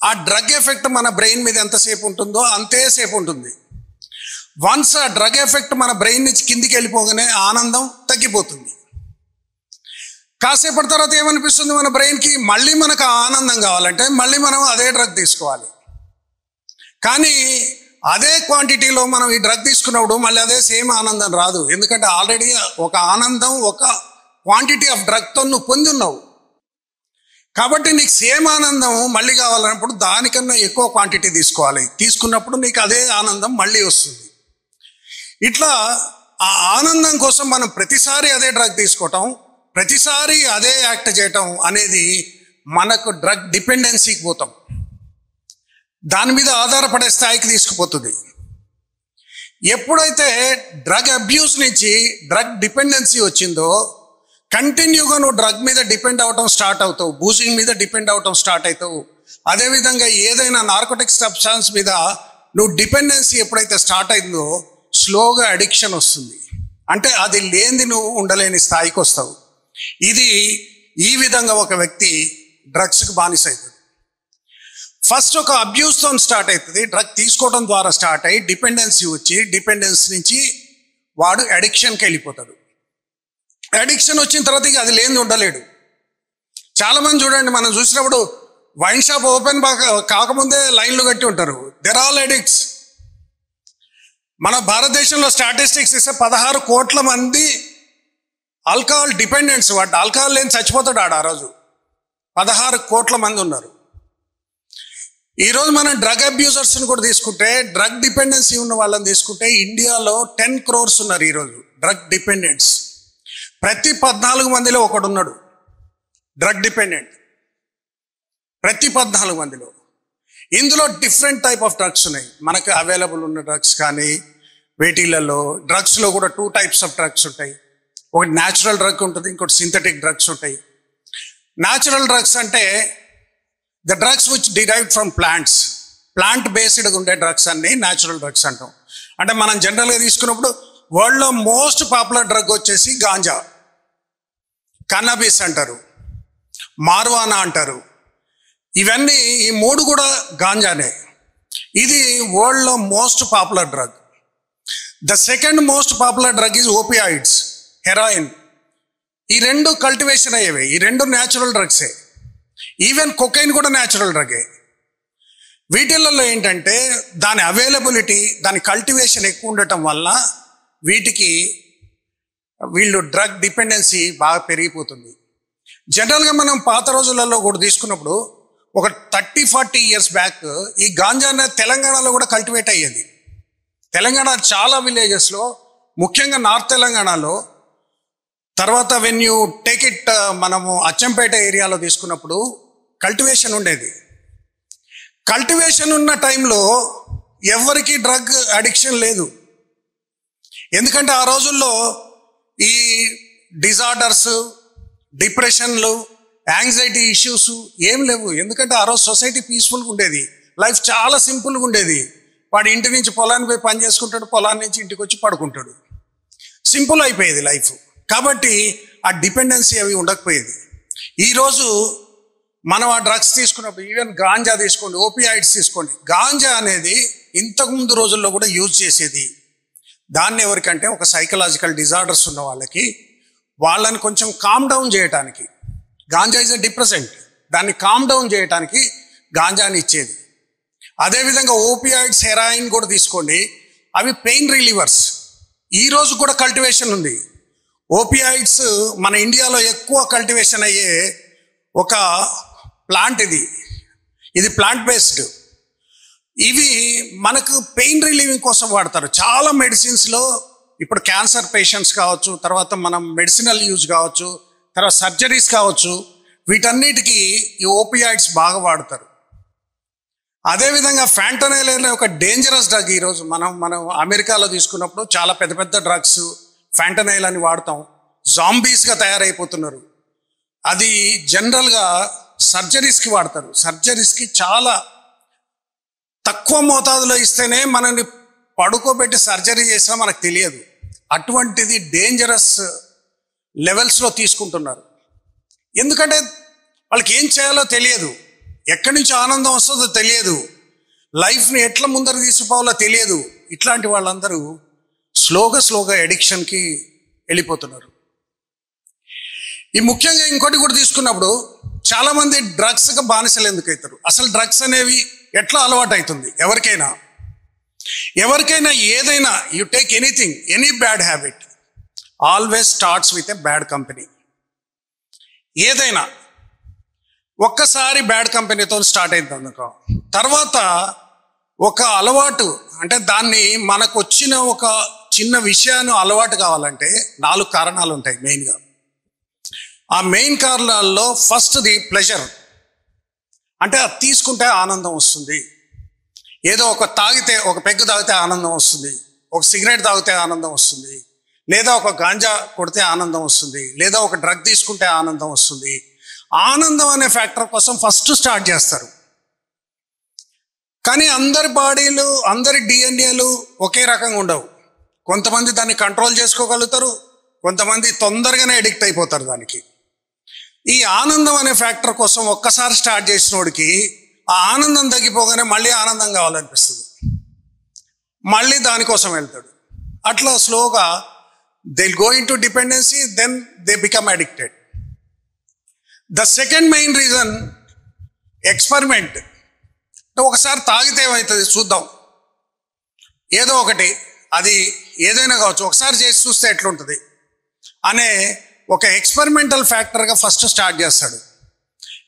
ఆ డ్రగ్ ఎఫెక్ట్ మన బ్రెయిన్ మీద ఎంతసేపు ఉంటుందో అంతేసేపు ఉంటుంది. వన్స్ ఆ డ్రగ్ ఎఫెక్ట్ మన బ్రెయిన్ నుంచి కిందికి వెళ్ళిపోగానే ఆనందం తగ్గిపోతుంది. కాసేపటి తర్వాత ఏమనిపిస్తుంది మన బ్రెయిన్కి? మళ్ళీ మనకు ఆనందం కావాలంటే మళ్ళీ మనం అదే డ్రగ్ తీసుకోవాలి. కానీ అదే క్వాంటిటీలో మనం ఈ డ్రగ్ తీసుకున్నప్పుడు మళ్ళీ అదే సేమ్ ఆనందం రాదు. ఎందుకంటే ఆల్రెడీ ఒక ఆనందం, ఒక క్వాంటిటీ ఆఫ్ డ్రగ్తో నువ్వు పొంది ఉన్నావు. కాబట్టి నీకు సేమ్ ఆనందం మళ్ళీ కావాలన్నప్పుడు దానికన్నా ఎక్కువ క్వాంటిటీ తీసుకోవాలి. తీసుకున్నప్పుడు నీకు అదే ఆనందం మళ్ళీ వస్తుంది. ఇట్లా ఆ ఆనందం కోసం మనం ప్రతిసారి అదే డ్రగ్ తీసుకోవటం, ప్రతిసారి అదే యాక్ట్ చేయటం అనేది మనకు డ్రగ్ డిపెండెన్సీకి పోతాం, దాని మీద ఆధారపడే స్థాయికి తీసుకుపోతుంది. ఎప్పుడైతే డ్రగ్ అబ్యూస్ నుంచి డ్రగ్ డిపెండెన్సీ వచ్చిందో కంటిన్యూగా నువ్వు డ్రగ్ మీద డిపెండ్ అవటం స్టార్ట్ అవుతావు, బూజింగ్ మీద డిపెండ్ అవటం స్టార్ట్ అవుతావు. అదేవిధంగా ఏదైనా నార్కోటిక్ సబ్స్టాన్స్ మీద నువ్వు డిపెండెన్సీ ఎప్పుడైతే స్టార్ట్ అయిందో స్లోగా అడిక్షన్ వస్తుంది. అంటే అది లేనిది నువ్వు ఉండలేని స్థాయికి వస్తావు. ఇది ఈ విధంగా ఒక వ్యక్తి డ్రగ్స్కి బానిస అవుతుంది. ఫస్ట్ ఒక అబ్యూస్తో స్టార్ట్ అవుతుంది, డ్రగ్ తీసుకోవడం ద్వారా స్టార్ట్ అయ్యి డిపెండెన్సీ వచ్చి డిపెండెన్సీ నుంచి వాడు అడిక్షన్కి వెళ్ళిపోతాడు. అడిక్షన్ వచ్చిన తర్వాత ఇక అది లేనిది ఉండలేడు. చాలామంది చూడండి, మనం చూసినప్పుడు వైన్ షాప్ ఓపెన్ కాకముందే లైన్లు కట్టి ఉంటారు. There all addicts. మన భారతదేశంలో స్టాటిస్టిక్స్ ఇస్తే 16 కోట్ల మంది ఆల్కహాల్ డిపెండెంట్స్. వాడు ఆల్కహాల్ లేని చచ్చిపోతాడు ఆ రోజు. 16 కోట్ల మంది ఉన్నారు. ఈరోజు మనం డ్రగ్ అబ్యూజర్స్ని కూడా తీసుకుంటే, డ్రగ్ డిపెండెన్సీ ఉన్న వాళ్ళని తీసుకుంటే ఇండియాలో 10 crores ఉన్నారు ఈరోజు డ్రగ్ డిపెండెంట్స్. ప్రతి 14 మందిలో ఒకడు ఉన్నాడు డ్రగ్ డిపెండెంట్, ప్రతి 14 మందిలో. ఇందులో డిఫరెంట్ టైప్ ఆఫ్ డ్రగ్స్ ఉన్నాయి. మనకు అవైలబుల్ ఉన్న డ్రగ్స్ కానీ వేటీలలో డ్రగ్స్లో కూడా 2 types ఆఫ్ డ్రగ్స్ ఉంటాయి. ఒకటి న్యాచురల్ డ్రగ్ ఉంటుంది, ఇంకోటి సింథటిక్ డ్రగ్స్ ఉంటాయి. న్యాచురల్ డ్రగ్స్ అంటే the drugs which derived from plants, plant బేస్డ్గా ఉండే డ్రగ్స్ అన్ని న్యాచురల్ డ్రగ్స్ అంటాం. అంటే మనం జనరల్గా తీసుకున్నప్పుడు వరల్డ్లో మోస్ట్ పాపులర్ డ్రగ్ వచ్చేసి గాంజా, కన్నబీస్ అంటారు, మార్వానా అంటారు. ఇవన్నీ ఈ 3 కూడా గాంజానే. ఇది వరల్డ్లో most popular drug. The second most popular drug is opioids, heroin. ఈ 2 కల్టివేషన్ అయ్యేవి, ఈ 2 న్యాచురల్ డ్రగ్సే. ఈవెన్ కొకైన్ కూడా న్యాచురల్ డ్రగే. వీటిల్లో ఏంటంటే దాని అవైలబిలిటీ, దాని కల్టివేషన్ ఎక్కువ ఉండటం వల్ల వీళ్ళు డ్రగ్ డిపెండెన్సీ బాగా పెరిగిపోతుంది. జనరల్గా మనం పాత రోజులలో కూడా తీసుకున్నప్పుడు ఒక 30-40 years బ్యాక్ ఈ గాంజా అనేది తెలంగాణలో కూడా కల్టివేట్ అయ్యేది. తెలంగాణ చాలా విలేజెస్లో, ముఖ్యంగా నార్త్ తెలంగాణలో, తర్వాత వెన్ యూ టేక్ ఇట్ మనము అచ్చంపేట ఏరియాలో తీసుకున్నప్పుడు కల్టివేషన్ ఉండేది. కల్టివేషన్ ఉన్న టైంలో ఎవరికి డ్రగ్ అడిక్షన్ లేదు. ఎందుకంటే ఆ రోజుల్లో ఈ డిజార్డర్స్, డిప్రెషన్లు, యాంగ్జైటీ ఇష్యూస్ ఏం లేవు. ఎందుకంటే ఆ రోజు సొసైటీ పీస్ఫుల్గా ఉండేది, లైఫ్ చాలా సింపుల్గా ఉండేది. వాడు ఇంటి నుంచి పొలానికి పోయి పని చేసుకుంటాడు, పొలాన్ని నుంచి ఇంటికి వచ్చి పడుకుంటాడు, సింపుల్ అయిపోయేది లైఫ్. కాబట్టి ఆ డిపెండెన్సీ అవి ఉండకపోయేది. ఈరోజు మనం ఆ డ్రగ్స్ తీసుకున్నప్పుడు, ఈవెన్ గాంజా తీసుకోండి, ఓపియాయిడ్స్ తీసుకోండి, గాంజా అనేది ఇంతకుముందు రోజుల్లో కూడా యూజ్ చేసేది. దాన్ని ఎవరికంటే ఒక సైకలాజికల్ డిజార్డర్స్ ఉన్న వాళ్ళని కొంచెం కామ్ డౌన్ చేయడానికి, గాంజా ఈజ్ ఎ డిప్రెసెంట్, దాన్ని కామ్ డౌన్ చేయడానికి గాంజాని ఇచ్చేది. అదేవిధంగా ఓపియాయిడ్స్, హెరాయిన్ కూడా తీసుకోండి, అవి పెయిన్ రిలీవర్స్. ఈరోజు కూడా కల్టివేషన్ ఉంది. ఓపియాయిడ్స్ మన ఇండియాలో ఎక్కువ కల్టివేషన్ అయ్యే ఒక ప్లాంట్ ఇది ప్లాంట్ బేస్డ్. ఇవి మనకు పెయిన్ రిలీవింగ్ కోసం వాడతారు. చాలా మెడిసిన్స్లో ఇప్పుడు క్యాన్సర్ పేషెంట్స్ కావచ్చు, తర్వాత మనం మెడిసినల్ యూజ్ కావచ్చు, తర్వాత సర్జరీస్ కావచ్చు, వీటన్నిటికీ ఈ ఓపియాయిడ్స్ బాగా వాడతారు. అదేవిధంగా ఫ్యాంటనైల్ అనే ఒక డేంజరస్ డ్రగ్. ఈరోజు మనం అమెరికాలో తీసుకున్నప్పుడు చాలా పెద్ద పెద్ద డ్రగ్స్ ఫ్యాంటనైల్ అని వాడతాం, జాంబీస్గా తయారైపోతున్నారు. అది జనరల్గా సర్జరీస్కి వాడతారు. సర్జరీస్కి చాలా తక్కువ మోతాదులో ఇస్తేనే మనల్ని పడుకోబెట్టి సర్జరీ చేసినా మనకు తెలియదు. అటువంటిది డేంజరస్ లెవెల్స్లో తీసుకుంటున్నారు. ఎందుకంటే వాళ్ళకి ఏం చేయాలో తెలియదు, ఎక్కడి నుంచి ఆనందం వస్తుందో తెలియదు, లైఫ్ని ఎట్లా ముందర తీసుకుపోవాలో తెలియదు. ఇట్లాంటి వాళ్ళందరూ స్లోగా ఎడిక్షన్కి వెళ్ళిపోతున్నారు. ఈ ముఖ్యంగా ఇంకోటి కూడా తీసుకున్నప్పుడు చాలామంది డ్రగ్స్గా బానిసలు ఎందుకు అవుతారు? అసలు డ్రగ్స్ అనేవి ఎట్లా అలవాటు అవుతుంది ఎవరికైనా ఏదైనా, you take anything, any bad habit always starts with a bad company. ఏదైనా ఒక్కసారి బ్యాడ్ కంపెనీతో స్టార్ట్ అయింది అనుకో, తర్వాత ఒక అలవాటు, అంటే దాన్ని మనకు వచ్చిన ఒక చిన్న విషయాన్ని అలవాటు కావాలంటే 4 కారణాలు ఉంటాయి మెయిన్గా. ఆ మెయిన్ కారణాల్లో ఫస్ట్ది ప్లెజర్, అంటే అది తీసుకుంటే ఆనందం వస్తుంది. ఏదో ఒక పెగ్గు తాగితే ఆనందం వస్తుంది, ఒక సిగరెట్ తాగితే ఆనందం వస్తుంది, లేదా ఒక గాంజా కొడితే ఆనందం వస్తుంది, లేదా ఒక డ్రగ్ తీసుకుంటే ఆనందం వస్తుంది. ఆనందం అనే ఫ్యాక్టర్ కోసం ఫస్ట్ స్టార్ట్ చేస్తారు. కానీ అందరి బాడీలు, అందరి డిఎన్ఏలు ఒకే రకంగా ఉండవు. కొంతమంది దాన్ని కంట్రోల్ చేసుకోగలుగుతారు, కొంతమంది తొందరగానే ఎడిక్ట్ అయిపోతారు దానికి. ఈ ఆనందం అనే ఫ్యాక్టర్ కోసం ఒక్కసారి స్టార్ట్ చేసినోడికి ఆ ఆనందం తగ్గిపోగానే మళ్ళీ ఆనందం కావాలనిపిస్తుంది, మళ్ళీ దానికోసం వెళ్తాడు. అట్లా స్లోగా they go into dependency, then they become addicted. The second main reason experiment. ఒకసారి తాగితే ఏమవుతుంది చూద్దాం, ఏదో ఒకటి, అది ఏదైనా కావచ్చు, ఒకసారి చేసి చూస్తే ఎట్లుంటుంది అనే ఒక ఎక్స్పెరిమెంటల్ ఫ్యాక్టర్గా ఫస్ట్ స్టార్ట్ చేస్తాడు.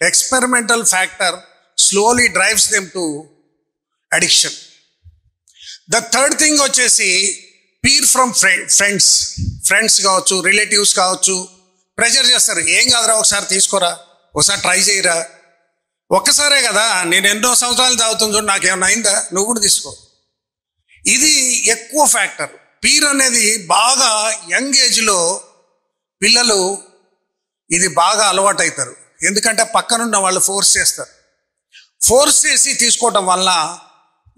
Experimental factor slowly drives them to addiction. The third thing వచ్చేసి పీర్ ఫ్రమ్ ఫ్రెండ్స్ కావచ్చు, రిలేటివ్స్ కావచ్చు, ప్రెజర్ చేస్తారు. ఏం కాదురా, ఒకసారి తీసుకోరా, ఒకసారి ట్రై చేయరా, ఒక్కసారే కదా, నేను ఎన్నో సంవత్సరాలు తాగుతుంది చూడు, నాకేమన్నా అయిందా, నువ్వు కూడా తీసుకో. ఇది ఎక్కువ ఫ్యాక్టర్. పీర్ అనేది బాగా యంగ్ ఏజ్లో పిల్లలు ఇది బాగా అలవాటు అవుతారు. ఎందుకంటే పక్కనున్న వాళ్ళు ఫోర్స్ చేస్తారు. ఫోర్స్ చేసి తీసుకోవటం వల్ల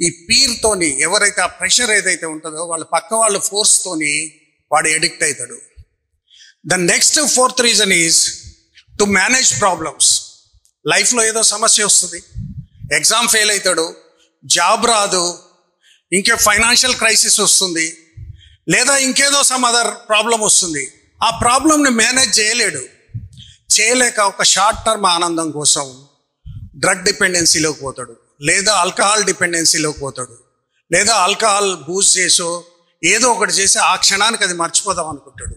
ఈ పీర్తోని ఎవరైతే ఆ ప్రెషర్ ఏదైతే ఉంటుందో వాళ్ళ పక్క వాళ్ళ ఫోర్స్తోని వాడు ఎడిక్ట్ అవుతాడు. The next fourth reason is to manage problems. లైఫ్లో ఏదో సమస్య వస్తుంది, ఎగ్జామ్ ఫెయిల్ అవుతాడు, జాబ్ రాదు, ఇంకే ఫైనాన్షియల్ క్రైసిస్ వస్తుంది, లేదా ఇంకేదో సమ్ అదర్ ప్రాబ్లం వస్తుంది. ఆ ప్రాబ్లంని మేనేజ్ చేయలేక ఒక షార్ట్ టర్మ్ ఆనందం కోసం డ్రగ్ డిపెండెన్సీలోకి పోతాడు, లేదా ఆల్కహాల్ డిపెండెన్సీలోకి పోతాడు, లేదా ఆల్కహాల్ బూజ్ చేసో ఏదో ఒకటి చేసి ఆ క్షణానికి అది మర్చిపోదాం అనుకుంటాడు.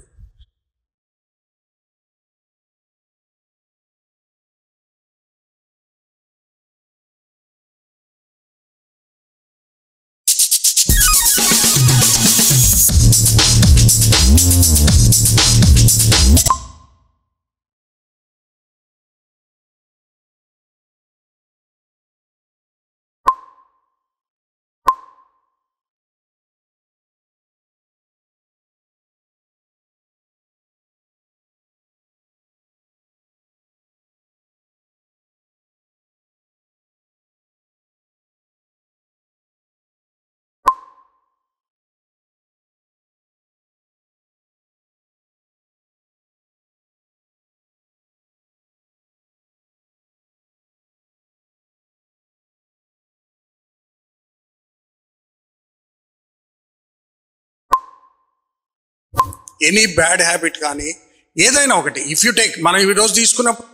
ఎనీ బ్యాడ్ హ్యాబిట్ కానీ ఏదైనా ఒకటి, ఇఫ్ యూ టేక్, మనం ఈరోజు తీసుకున్నప్పుడు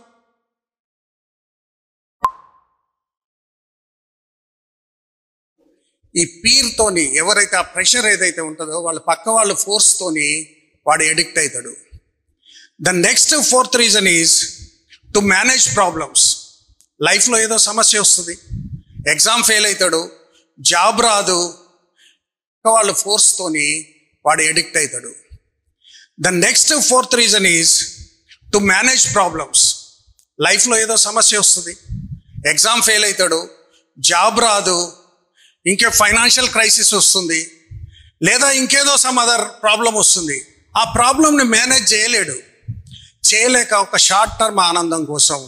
ఈ పీర్తోని ఎవరైతే ఆ ప్రెషర్ ఏదైతే ఉంటుందో వాళ్ళ పక్క వాళ్ళ ఫోర్స్తోని వాడు ఎడిక్ట్ అవుతాడు. The next fourth reason is to manage problems. లైఫ్లో ఏదో సమస్య వస్తుంది, ఎగ్జామ్ ఫెయిల్ అవుతాడు, జాబ్ రాదు, వాళ్ళ ఫోర్స్తోని వాడు ఎడిక్ట్ అవుతాడు. The next fourth reason is to manage problems. లైఫ్లో ఏదో సమస్య వస్తుంది, ఎగ్జామ్ ఫెయిల్ అవుతాడు, జాబ్ రాదు, ఇంకే ఫైనాన్షియల్ క్రైసిస్ వస్తుంది, లేదా ఇంకేదో సమ్ అదర్ ప్రాబ్లం వస్తుంది. ఆ ప్రాబ్లంని మేనేజ్ చేయలేక ఒక షార్ట్ టర్మ్ ఆనందం కోసం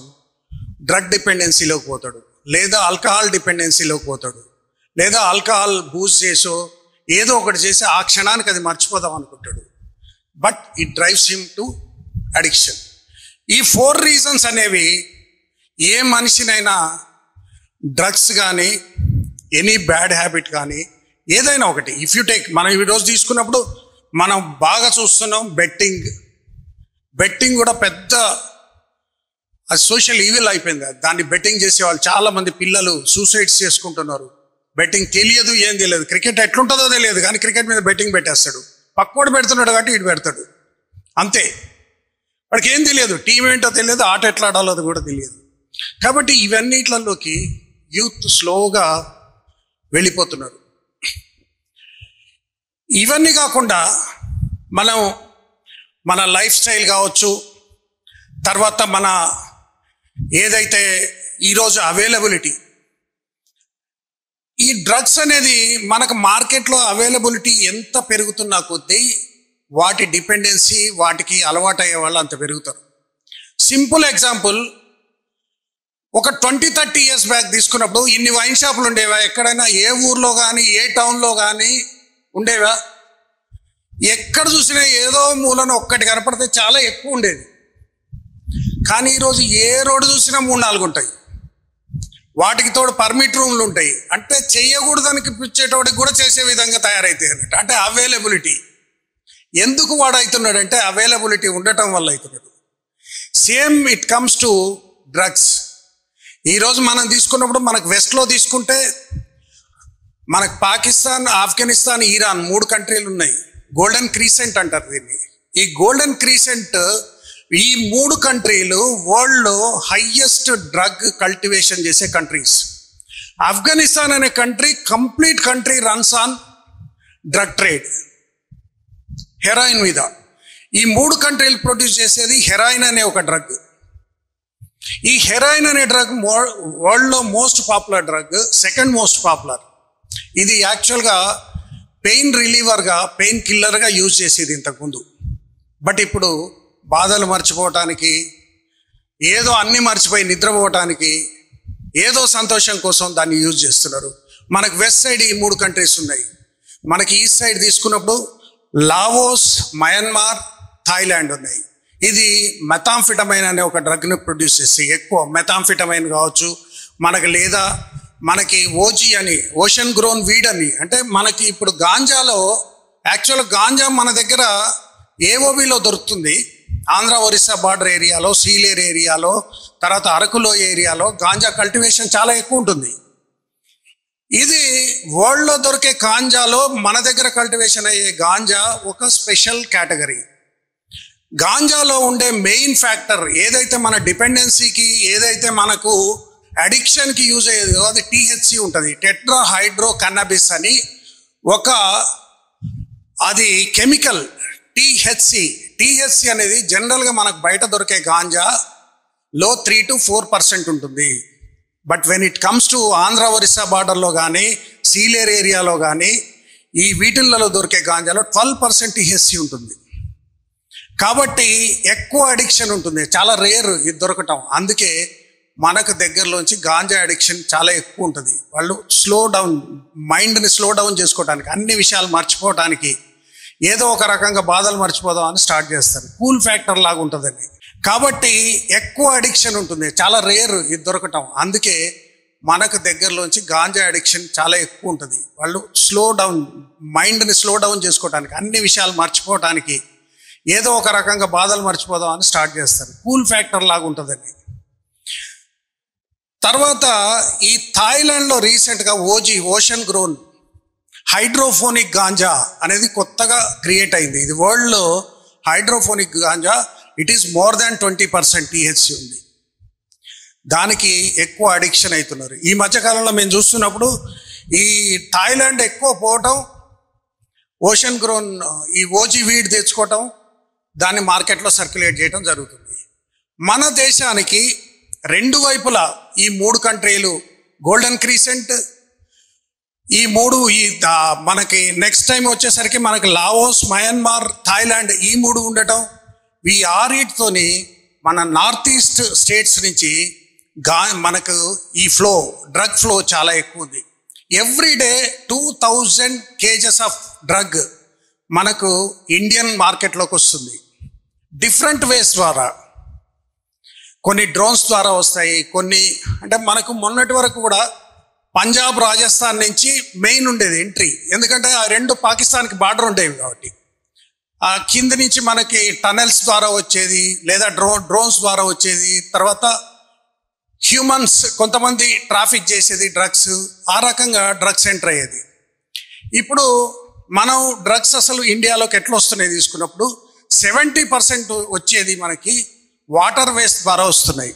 డ్రగ్ డిపెండెన్సీలోకి పోతాడు, లేదా ఆల్కహాల్ డిపెండెన్సీలోకి పోతాడు, లేదా ఆల్కహాల్ బూజ్ చేసో ఏదో ఒకటి చేసి ఆ క్షణానికి అది మర్చిపోదాం అనుకుంటాడు. But it drives him to addiction. ఈ 4 రీజన్స్ అనేవి ఏ మనిషినైనా, డ్రగ్స్ కానీ ఎనీ బ్యాడ్ హ్యాబిట్ కానీ ఏదైనా ఒకటి, ఇఫ్ యూ టేక్, మనం ఈరోజు తీసుకున్నప్పుడు మనం బాగా చూస్తున్నాం బెట్టింగ్ కూడా పెద్ద అది సోషల్ ఈవిల్ అయిపోయింది. దాన్ని బెట్టింగ్ చేసే వాళ్ళు చాలామంది పిల్లలు సూసైడ్స్ చేసుకుంటున్నారు. బెట్టింగ్ తెలియదు, ఏం తెలియదు, క్రికెట్ ఎట్లుంటుందో తెలియదు కానీ క్రికెట్ మీద బెట్టింగ్ పెట్టేస్తాడు. పక్కోడు పెడుతున్నాడు కాబట్టి ఇటు పెడతాడు, అంతే. వాడికి ఏం తెలియదు, టీం ఏంటో తెలియదు, ఆట ఎట్లా ఆడాలో అది కూడా తెలియదు. కాబట్టి ఇవన్నిట్లలోకి యూత్ స్లోగా వెళ్ళిపోతున్నారు. ఇవన్నీ కాకుండా మనం మన లైఫ్ స్టైల్ కావచ్చు, తర్వాత మన ఏదైతే ఈరోజు అవైలబిలిటీ, ఈ డ్రగ్స్ అనేది మనకు మార్కెట్లో అవైలబిలిటీ ఎంత పెరుగుతున్నా కొద్దీ వాటి డిపెండెన్సీ, వాటికి అలవాటు అయ్యే వాళ్ళు అంత పెరుగుతారు. సింపుల్ ఎగ్జాంపుల్, ఒక 20-30 ఇయర్స్ బ్యాక్ తీసుకున్నప్పుడు ఇన్ని వైన్ షాపులు ఉండేవా? ఎక్కడైనా ఏ ఊర్లో కానీ ఏ టౌన్లో కానీ ఉండేవా? ఎక్కడ చూసినా ఏదో మూలను ఒక్కటి కనపడితే చాలా ఎక్కువ ఉండేది. కానీ ఈరోజు ఏ రోడ్డు చూసినా 3-4 ఉంటాయి. వాటికి తోడు పర్మిట్ రూమ్లు ఉంటాయి. అంటే చెయ్యకూడదానికి పిచ్చేటోడికి కూడా చేసే విధంగా తయారైతాయి అన్నట్టు. అంటే అవైలబిలిటీ. ఎందుకు వాడవుతున్నాడంటే అవైలబిలిటీ ఉండటం వల్ల అవుతున్నాడు. Same it comes to drugs. ఈరోజు మనం తీసుకున్నప్పుడు మనకు వెస్ట్లో తీసుకుంటే మనకు పాకిస్తాన్, ఆఫ్ఘనిస్తాన్, ఇరాన్ 3 కంట్రీలు ఉన్నాయి. గోల్డెన్ క్రీసెంట్ అంటారు దీన్ని. ఈ గోల్డెన్ క్రీసెంట్, ఈ 3 కంట్రీలు వరల్డ్లో హైయెస్ట్ డ్రగ్ కల్టివేషన్ చేసే కంట్రీస్. ఆఫ్ఘనిస్తాన్ అనే complete country runs on drug trade, heroin మీద. ఈ 3 కంట్రీలు ప్రొడ్యూస్ చేసేది హెరాయిన్ అనే ఒక డ్రగ్. ఈ హెరాయిన్ అనే డ్రగ్ వరల్డ్లో most popular drug, second most popular. ఇది యాక్చువల్గా పెయిన్ రిలీవర్గా, పెయిన్ కిల్లర్గా యూజ్ చేసేది ఇంతకుముందు. బట్ ఇప్పుడు బాధలు మర్చిపోవటానికి, ఏదో అన్నీ మర్చిపోయి నిద్రపోవటానికి, ఏదో సంతోషం కోసం దాన్ని యూజ్ చేస్తున్నారు. మనకు వెస్ట్ సైడ్ ఈ 3 కంట్రీస్ ఉన్నాయి. మనకి ఈస్ట్ సైడ్ తీసుకున్నప్పుడు లావోస్, మయన్మార్, థాయిలాండ్ ఉన్నాయి. ఇది మెథాంఫిటమైన్ అనే ఒక డ్రగ్ని ప్రొడ్యూస్ చేసి, ఎక్కువ మెథాంఫిటమైన్ కావచ్చు మనకి, లేదా మనకి ఓజీ అని, ఓషన్ గ్రోన్ వీడ్ అని. అంటే మనకి ఇప్పుడు గాంజాలో, యాక్చువల్గా గాంజా మన దగ్గర ఏఓబిలో దొరుకుతుంది. ఆంధ్ర ఒరిస్సా బార్డర్ ఏరియాలో, సీలేరు ఏరియాలో, తర్వాత అరకులో ఏరియాలో గాంజా కల్టివేషన్ చాలా ఎక్కువ ఉంటుంది. ఇది వరల్డ్లో దొరికే గాంజాలో మన దగ్గర కల్టివేషన్ అయ్యే గాంజా ఒక స్పెషల్ కేటగిరీ. గాంజాలో ఉండే మెయిన్ ఫ్యాక్టర్ ఏదైతే మన డిపెండెన్సీకి, ఏదైతే మనకు అడిక్షన్కి యూజ్ అయ్యేదో అది టీహెచ్సి ఉంటుంది. టెట్రా హైడ్రో కన్నాబిస్ అని ఒక, అది కెమికల్ టీహెచ్సి. టీహెచ్సి అనేది జనరల్గా మనకు బయట దొరికే గాంజాలో 3 to 4% ఉంటుంది. But when it comes to Andhra Orissa బార్డర్లో కానీ, సీలేర్ ఏరియాలో కానీ, ఈ వీటిల్లో దొరికే గాంజాలో 12% టీహెచ్సి ఉంటుంది. కాబట్టి ఎక్కువ అడిక్షన్ ఉంటుంది. చాలా రేర్ ఇది దొరకటం. అందుకే మనకు దగ్గరలోంచి గాంజా అడిక్షన్ చాలా ఎక్కువ ఉంటుంది. వాళ్ళు మైండ్ని స్లో డౌన్ చేసుకోవడానికి, అన్ని విషయాలు మర్చిపోవటానికి, ఏదో ఒక రకంగా బాధలు మర్చిపోదాం అని స్టార్ట్ చేస్తారు. కూల్ ఫ్యాక్టర్ లాగా ఉంటుందని. కాబట్టి ఎక్కువ అడిక్షన్ ఉంటుంది. చాలా రేర్ ఇది దొరకటం. అందుకే మనకు దగ్గరలోంచి గాంజా అడిక్షన్ చాలా ఎక్కువ ఉంటుంది. వాళ్ళు మైండ్ని స్లో డౌన్ చేసుకోవడానికి, అన్ని విషయాలు మర్చిపోవటానికి, ఏదో ఒక రకంగా బాధలు మర్చిపోదాం అని స్టార్ట్ చేస్తారు. కూల్ ఫ్యాక్టర్ లాగా ఉంటుందని. తర్వాత ఈ థాయిలాండ్లో రీసెంట్గా ఓషన్ గ్రోన్ హైడ్రోఫోనిక్ గాంజా అనేది కొత్తగా క్రియేట్ అయింది. ఇది వరల్డ్లో hydroponic ganja, it is more than 20% టీహెచ్సి ఉంది. దానికి ఎక్కువ అడిక్షన్ అవుతున్నారు. ఈ మధ్యకాలంలో మేము చూస్తున్నప్పుడు ఈ థాయిలాండ్ ఎక్కువ పోవటం, ఓషన్ గ్రోన్ ఈ ఓజీ వీడ్ తెచ్చుకోవటం, దాన్ని మార్కెట్లో సర్క్యులేట్ చేయడం జరుగుతుంది. మన దేశానికి 2 వైపులా ఈ 3 కంట్రీలు, గోల్డెన్ క్రీసెంట్, ఈ 3, మనకి నెక్స్ట్ టైం వచ్చేసరికి మనకి లావోస్, మయన్మార్, థాయిలాండ్, ఈ 3 ఉండటం, ఈ 6తోని మన నార్త్ ఈస్ట్ స్టేట్స్ నుంచి మనకు ఈ డ్రగ్ ఫ్లో చాలా ఎక్కువ ఉంది. ఎవ్రీడే 2000 kgs ఆఫ్ డ్రగ్ మనకు ఇండియన్ మార్కెట్లోకి వస్తుంది. డిఫరెంట్ వేస్ ద్వారా, కొన్ని డ్రోన్స్ ద్వారా వస్తాయి, కొన్ని అంటే మనకు మొన్నటి వరకు కూడా పంజాబ్, రాజస్థాన్ నుంచి మెయిన్ ఉండేది ఎంట్రీ. ఎందుకంటే ఆ 2 పాకిస్తాన్కి బార్డర్ ఉండేవి కాబట్టి. ఆ కింద నుంచి మనకి టనెల్స్ ద్వారా వచ్చేది, లేదా డ్రోన్స్ ద్వారా వచ్చేది. తర్వాత హ్యూమన్స్ కొంతమంది ట్రాఫిక్ చేసేది డ్రగ్స్, ఆ రకంగా డ్రగ్స్ ఎంటర్ అయ్యేది. ఇప్పుడు మనం డ్రగ్స్ అసలు ఇండియాలోకి ఎట్లా వస్తున్నాయి తీసుకున్నప్పుడు 70% వచ్చేది మనకి వాటర్ వేస్ ద్వారా వస్తున్నాయి.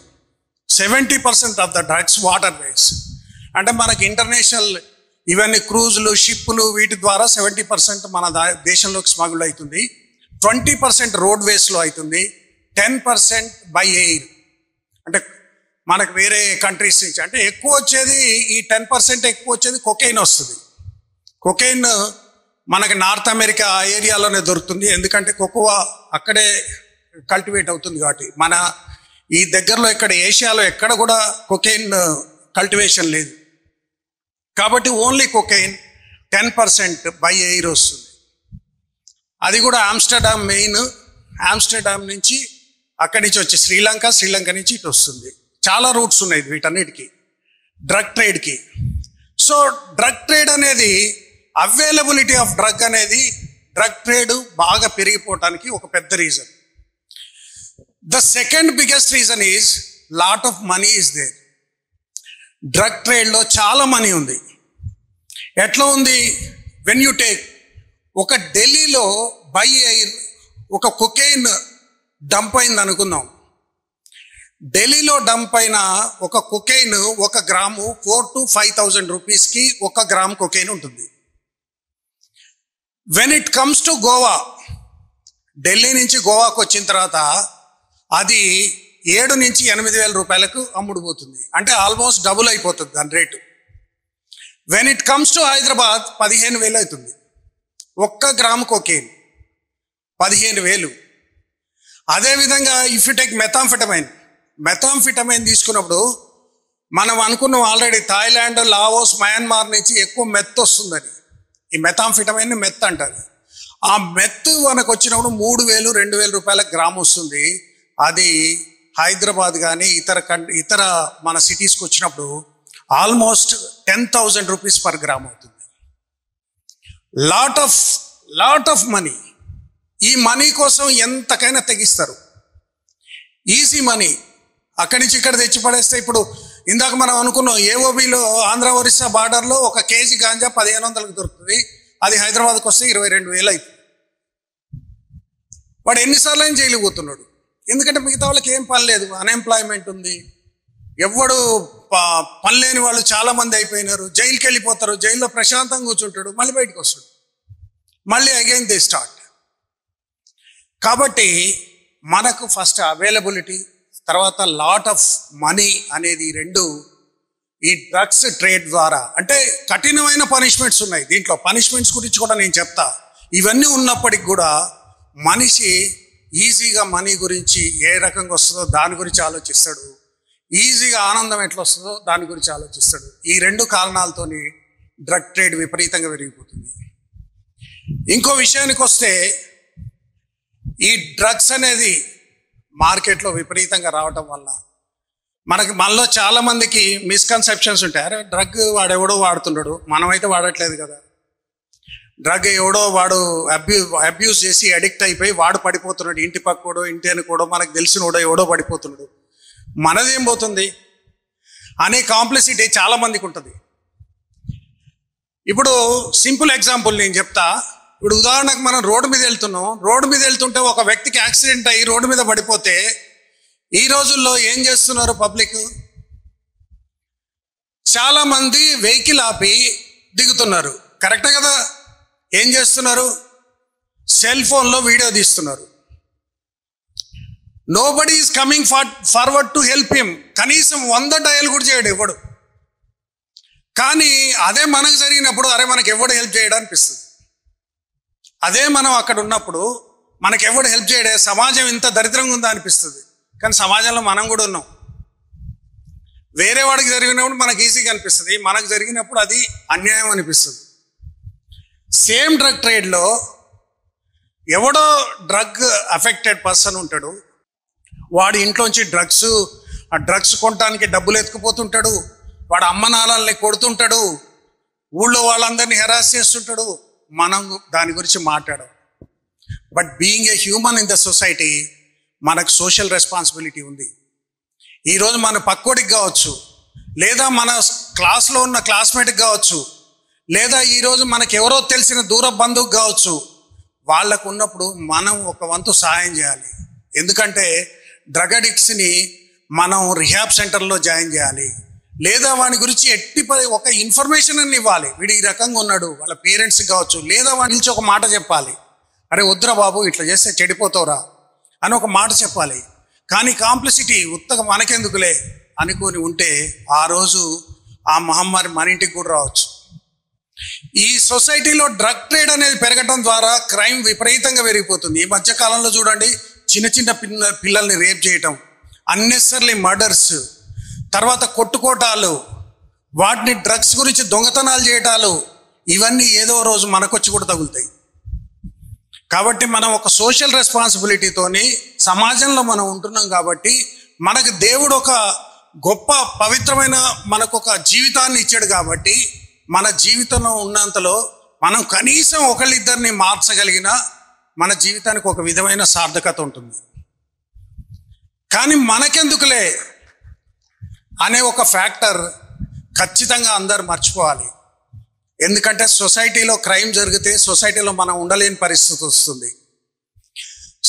70% of the drugs water ways. అంటే మనకి ఇంటర్నేషనల్ ఇవన్నీ క్రూజులు, షిప్పులు, వీటి ద్వారా 70% మన దేశంలోకి స్మగుల్ అవుతుంది. 20% రోడ్ వేస్లో అవుతుంది. 10% బై ఎయిర్, అంటే మనకు వేరే కంట్రీస్ నుంచి. అంటే ఎక్కువ వచ్చేది ఈ 10% ఎక్కువ వచ్చేది కొకైన్ వస్తుంది. కొకైన్ మనకి నార్త్ అమెరికా ఆ ఏరియాలోనే దొరుకుతుంది, ఎందుకంటే కోకోవా అక్కడే కల్టివేట్ అవుతుంది కాబట్టి. మన ఈ దగ్గరలో ఇక్కడ ఏషియాలో ఎక్కడ కూడా కొకైన్ కల్టివేషన్ లేదు కాబట్టి ఓన్లీ కొకైన్ 10% బై ఎయిర్ వస్తుంది. అది కూడా ఆమ్స్టర్డామ్ మెయిన్. ఆమ్స్టర్డామ్ నుంచి అక్కడి నుంచి వచ్చి శ్రీలంక నుంచి ఇటు వస్తుంది. చాలా రూట్స్ ఉన్నాయి వీటన్నిటికీ డ్రగ్ ట్రేడ్కి. సో డ్రగ్ ట్రేడ్ అనేది, అవైలబిలిటీ ఆఫ్ డ్రగ్ అనేది, డ్రగ్ ట్రేడ్ బాగా పెరిగిపోవటానికి ఒక పెద్ద reason. The second biggest reason is lot of money is there. Drug ట్రేడ్లో చాలా మనీ ఉంది. ఎట్లా ఉంది? వెన్ యూ టేక్ ఒక ఢిల్లీలో బై ఎయిర్ ఒక కొకైన్ డంప్ అయింది అనుకుందాం. ఢిల్లీలో డంప్ అయిన ఒక కొకైన్ 1 గ్రాము 4,000 to 5,000 రూపీస్కి 1 గ్రామ్ కొకైన్ ఉంటుంది. When it comes to Goa, Delhi నుంచి గోవాకు వచ్చిన తర్వాత అది 7,000 నుంచి 8,000 రూపాయలకు అమ్ముడుపోతుంది. అంటే ఆల్మోస్ట్ డబుల్ అయిపోతుంది దాని rate. When it comes to Hyderabad 15,000 అవుతుంది. 1 గ్రామ్ కొకైన్ 15,000. అదేవిధంగా ఇఫ్ యు టేక్ మెథాంఫిటమైన్ తీసుకున్నప్పుడు మనం అనుకున్నాం ఆల్రెడీ థాయిలాండ్, లావోస్, మయన్మార్ నుంచి ఎక్కువ మెత్ వస్తుందని. ఈ మెథాంఫిటమైన్ మెత్ అంటారు. ఆ మెత్ మనకు వచ్చినప్పుడు 3,000, 2,000 రూపాయల గ్రామ్ వస్తుంది. అది హైదరాబాద్ కానీ ఇతర మన సిటీస్కి వచ్చినప్పుడు ఆల్మోస్ట్ 10,000 రూపీస్ పర్ గ్రామ్ అవుతుంది. Lot of money. ఈ మనీ కోసం ఎంతకైనా తెగిస్తారు. Easy money. అక్కడి నుంచి ఇక్కడ తెచ్చి పడేస్తే, ఇప్పుడు ఇందాక మనం అనుకున్నాం ఏఓబిలో ఆంధ్ర ఒరిస్సా బార్డర్లో 1 కేజీ గాంజా 1,500కు దొరుకుతుంది. అది హైదరాబాద్కి వస్తే 22,000 అవుతుంది. వాడు ఎన్నిసార్లు అయినా జైలుకి పోతున్నాడు. ఎందుకంటే మిగతా వాళ్ళకి ఏం పని లేదు, అన్ఎంప్లాయ్మెంట్ ఉంది. ఎవడు పని లేని వాళ్ళు చాలామంది అయిపోయినారు. జైలుకి వెళ్ళిపోతారు, జైల్లో ప్రశాంతంగా కూర్చుంటాడు, మళ్ళీ బయటకు వస్తాడు, మళ్ళీ అగైన్ దే స్టార్ట్. కాబట్టి మనకు ఫస్ట్ అవైలబిలిటీ, తర్వాత లాట్ ఆఫ్ మనీ అనేది రెండు ఈ డ్రగ్స్ ట్రేడ్ ద్వారా. అంటే కఠినమైన పనిష్మెంట్స్ ఉన్నాయి దీంట్లో. పనిష్మెంట్స్ గురించి కూడా నేను చెప్తా. ఇవన్నీ ఉన్నప్పటికి కూడా మనిషి ఈజీగా మనీ గురించి ఏ రకంగా వస్తుందో దాని గురించి ఆలోచిస్తాడు, ఈజీగా ఆనందం ఎట్లా వస్తుందో దాని గురించి ఆలోచిస్తాడు. ఈ 2 కారణాలతోని డ్రగ్ ట్రేడ్ విపరీతంగా పెరిగిపోతుంది. ఇంకో విషయానికి వస్తే, ఈ డ్రగ్స్ అనేది మార్కెట్లో విపరీతంగా రావటం వల్ల మనలో చాలా మందికి మిస్కన్సెప్షన్స్ ఉంటాయి. అరే డ్రగ్ వాడెవడో వాడుతున్నాడు, మనమైతే వాడట్లేదు కదా. డ్రగ్ వాడు అబ్యూస్ చేసి అడిక్ట్ అయిపోయి వాడు పడిపోతున్నాడు, ఇంటి పక్కోడో ఇంటి అనుకోడో మనకు తెలిసినోడో ఎవడో పడిపోతున్నాడు, మనదేం పోతుంది అనే కాంప్లెక్సిటీ చాలా మందికి ఉంటుంది. ఇప్పుడు సింపుల్ ఎగ్జాంపుల్ నేను చెప్తా. ఇప్పుడు ఉదాహరణకు మనం రోడ్డు మీద వెళ్తుంటే ఒక వ్యక్తికి యాక్సిడెంట్ అయ్యి రోడ్డు మీద పడిపోతే ఈ రోజుల్లో ఏం చేస్తున్నారు పబ్లిక్? చాలా మంది వెహికల్ ఆపి దిగుతున్నారు, కరెక్టే కదా? ఏం చేస్తున్నారు? సెల్ ఫోన్లో వీడియో తీస్తున్నారు. Nobody is coming forward to help him. కనీసం 100 డయల్ కూడా చేయడు ఎవడు. కానీ అదే మనకు జరిగినప్పుడు అరే మనకు ఎవడు హెల్ప్ చేయడం అనిపిస్తుంది. అదే మనం అక్కడ ఉన్నప్పుడు మనకు ఎవడు హెల్ప్ చేయడే, సమాజం ఇంత దరిద్రంగా ఉందా అనిపిస్తుంది. కానీ సమాజంలో మనం కూడా ఉన్నాం. వేరే వాడికి జరిగినప్పుడు మనకు ఈజీగా అనిపిస్తుంది, మనకు జరిగినప్పుడు అది అన్యాయం అనిపిస్తుంది. సేమ్ డ్రగ్ ట్రేడ్లో ఎవడో డ్రగ్ అఫెక్టెడ్ పర్సన్ ఉంటాడు, వాడి ఇంట్లోంచి డ్రగ్స్ కొనడానికి డబ్బులు ఎత్తుకుపోతుంటాడు, వాడు అమ్మ నాన్నల్ని కొడుతుంటాడు, ఊళ్ళో వాళ్ళందరినీ హెరాస్ చేస్తుంటాడు. మనం దాని గురించి మాట్లాడం. But being a human in the society మనకు సోషల్ రెస్పాన్సిబిలిటీ ఉంది. ఈరోజు మన పక్కోడికి కావచ్చు, లేదా మన క్లాస్లో ఉన్న క్లాస్మేట్కి కావచ్చు, లేదా ఈరోజు మనకు ఎవరో తెలిసిన దూర బంధువుకి కావచ్చు, వాళ్ళకు ఉన్నప్పుడు మనం ఒక వంతు సహాయం చేయాలి. ఎందుకంటే డ్రగ్ అడిక్ట్స్ని మనం రిహాబ్ సెంటర్లో జాయిన్ చేయాలి, లేదా వాని గురించి ఒక ఇన్ఫర్మేషన్ అని ఇవ్వాలి. వీడు ఈ రకంగా ఉన్నాడు, వాళ్ళ పేరెంట్స్కి కావచ్చు, లేదా వాడి నుంచి ఒక మాట చెప్పాలి, అరే వద్దురా బాబు ఇట్లా చేస్తే చెడిపోతావురా అని ఒక మాట చెప్పాలి. కానీ కాంప్లిసిటీ ఉత్తగా మనకెందుకులే అనుకొని ఉంటే ఆ రోజు ఆ మహమ్మారి మన ఇంటికి కూడా రావచ్చు. ఈ సొసైటీలో డ్రగ్ ట్రేడ్ అనేది పెరగడం ద్వారా క్రైమ్ విపరీతంగా పెరిగిపోతుంది. ఈ మధ్య కాలంలో చూడండి, చిన్న చిన్న పిల్లల్ని రేప్ చేయటం, అన్నెసర్లీ మర్డర్స్, తర్వాత కొట్టుకోటాలు, వాటిని డ్రగ్స్ గురించి దొంగతనాలు చేయటాలు, ఇవన్నీ ఏదో రోజు మనకొచ్చి కూడా తగులుతాయి. కాబట్టి మనం ఒక సోషల్ రెస్పాన్సిబిలిటీతోని సమాజంలో మనం ఉంటున్నాం. కాబట్టి మనకు దేవుడు ఒక గొప్ప పవిత్రమైన మనకు ఒక జీవితాన్ని ఇచ్చాడు. కాబట్టి మన జీవితంలో ఉన్నంతలో మనం కనీసం ఒకళ్ళిద్దరిని మార్చగలిగిన మన జీవితానికి ఒక విధమైన సార్థకత ఉంటుంది. కానీ మనకెందుకులే అనే ఒక ఫ్యాక్టర్ ఖచ్చితంగా అందరు మర్చిపోవాలి. ఎందుకంటే సొసైటీలో క్రైమ్ జరిగితే సొసైటీలో మనం ఉండలేని పరిస్థితి వస్తుంది.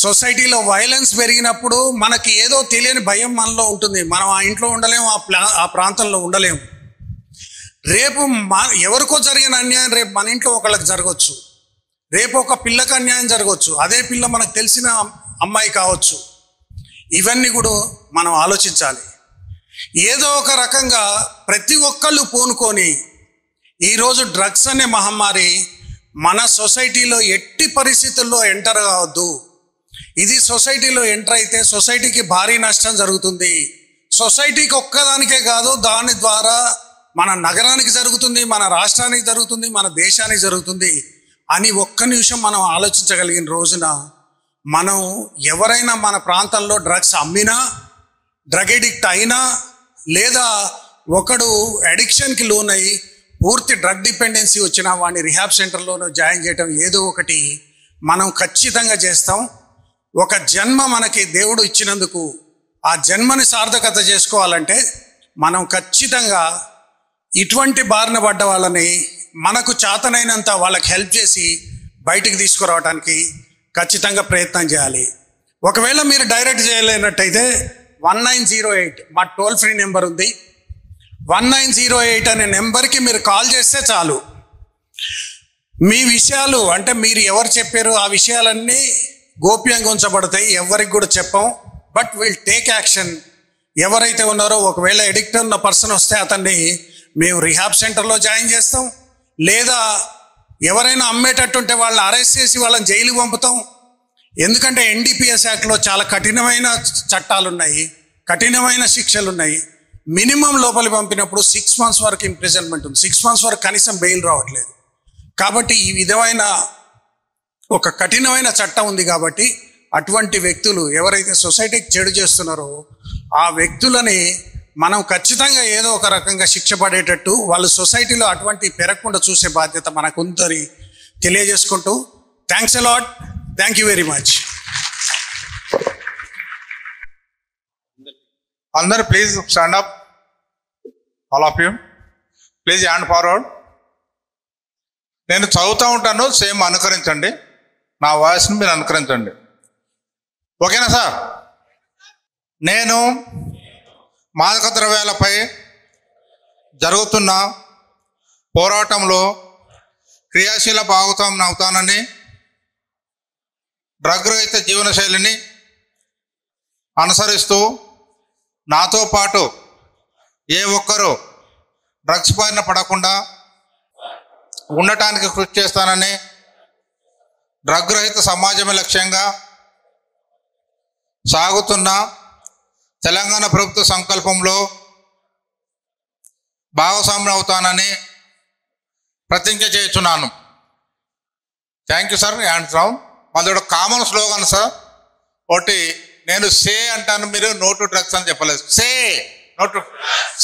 సొసైటీలో వైలెన్స్ పెరిగినప్పుడు మనకి ఏదో తెలియని భయం మనలో ఉంటుంది. మనం ఆ ఇంట్లో ఉండలేము, ఆ ప్రాంతంలో ఉండలేము. రేపు ఎవరికో జరిగిన అన్యాయం రేపు మన ఇంట్లో ఒకళ్ళకి జరగవచ్చు. రేపు ఒక పిల్లకి అన్యాయం జరగవచ్చు, అదే పిల్ల మనకు తెలిసిన అమ్మాయి కావచ్చు. ఇవన్నీ కూడా మనం ఆలోచించాలి. ఏదో ఒక రకంగా ప్రతి ఒక్కళ్ళు పూనుకొని ఈరోజు డ్రగ్స్ అనే మహమ్మారి మన సొసైటీలో ఎట్టి పరిస్థితుల్లో ఎంటర్ కావద్దు. ఇది సొసైటీలో ఎంటర్ అయితే సొసైటీకి భారీ నష్టం జరుగుతుంది. సొసైటీకి ఒక్కదానికే కాదు, దాని ద్వారా మన నగరానికి జరుగుతుంది, మన రాష్ట్రానికి జరుగుతుంది, మన దేశానికి జరుగుతుంది అని ఒక్క నిమిషం మనం ఆలోచించగలిగిన రోజున మనం ఎవరైనా మన ప్రాంతంలో డ్రగ్స్ అమ్మినా, డ్రగ్ ఎడిక్ట్ అయినా, లేదా ఒకడు అడిక్షన్కి లోనై పూర్తి డ్రగ్ డిపెండెన్సీ వచ్చినా వాడిని రిహాబ్ సెంటర్లోనూ జాయిన్ చేయటం ఏదో ఒకటి మనం ఖచ్చితంగా చేస్తాం. ఒక జన్మ మనకి దేవుడు ఇచ్చినందుకు ఆ జన్మని సార్థకత చేసుకోవాలంటే మనం ఖచ్చితంగా ఇటువంటి బారిన పడ్డ వాళ్ళని మనకు చేతనైనంత వాళ్ళకి హెల్ప్ చేసి బయటికి తీసుకురావడానికి ఖచ్చితంగా ప్రయత్నం చేయాలి. ఒకవేళ మీరు డైరెక్ట్ చేయలేనట్టయితే 1908 మా టోల్ ఫ్రీ నెంబర్ ఉంది. 1908 అనే నెంబర్కి మీరు కాల్ చేస్తే చాలు. మీ విషయాలు అంటే మీరు ఎవరు చెప్పారు ఆ విషయాలన్నీ గోప్యంగా ఉంచబడతాయి, ఎవరికి కూడా చెప్పం. But will take action. ఎవరైతే ఉన్నారో ఒకవేళ ఎడిక్ట్ ఉన్న పర్సన్ వస్తే అతన్ని మేము రిహాబ్ సెంటర్లో జాయిన్ చేస్తాం, లేదా ఎవరైనా అమ్మేటట్టుంటే వాళ్ళని అరెస్ట్ చేసి వాళ్ళని జైలుకి పంపుతాం. ఎందుకంటే NDPS యాక్ట్లో చాలా కఠినమైన చట్టాలు ఉన్నాయి, కఠినమైన శిక్షలు ఉన్నాయి. మినిమం లోపలి పంపినప్పుడు 6 months వరకు ఇంప్రిజన్మెంట్ ఉంది, 6 months వరకు కనీసం బెయిల్ రావట్లేదు. కాబట్టి ఈ విధమైన ఒక కఠినమైన చట్టం ఉంది. కాబట్టి అటువంటి వ్యక్తులు ఎవరైతే సొసైటీకి చెడు చేస్తున్నారో ఆ వ్యక్తులని మనం ఖచ్చితంగా ఏదో ఒక రకంగా శిక్ష పడేటట్టు వాళ్ళు సొసైటీలో అటువంటి పెరగకుండా చూసే బాధ్యత మనకు ఉందని తెలియజేసుకుంటూ thanks a lot. Thank you very much. అందరు please stand up, all of you please hand forward. నేను చదువుతూ ఉంటాను, సేమ్ అనుకరించండి, నా వాయిస్ని మీరు అనుకరించండి. ఓకేనా సార్? నేను మాదక ద్రవ్యాలపై జరుగుతున్న పోరాటంలో క్రియాశీల భాగస్వామిని అవుతానని, డ్రగ్ రహిత జీవనశైలిని అనుసరిస్తూ నాతో పాటు ఏ ఒక్కరూ డ్రగ్స్ బారిన పడకుండా ఉండటానికి కృషి చేస్తానని, డ్రగ్ రహిత సమాజమే లక్ష్యంగా సాగుతున్న తెలంగాణ ప్రభుత్వ సంకల్పంలో భాగస్వామిని అవుతానని ప్రతిజ్ఞ చేస్తున్నాను. Thank you sir. Hands down. మాది ఒక కామన్ స్లోగన్ సార్. ఒకటి నేను సే అంటాను, మీరు నో టు డ్రగ్స్ అని చెప్పలేదు. Say no to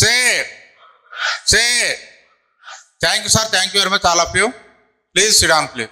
say say. Thank you sir. Thank you very much all of you. Please sit down please.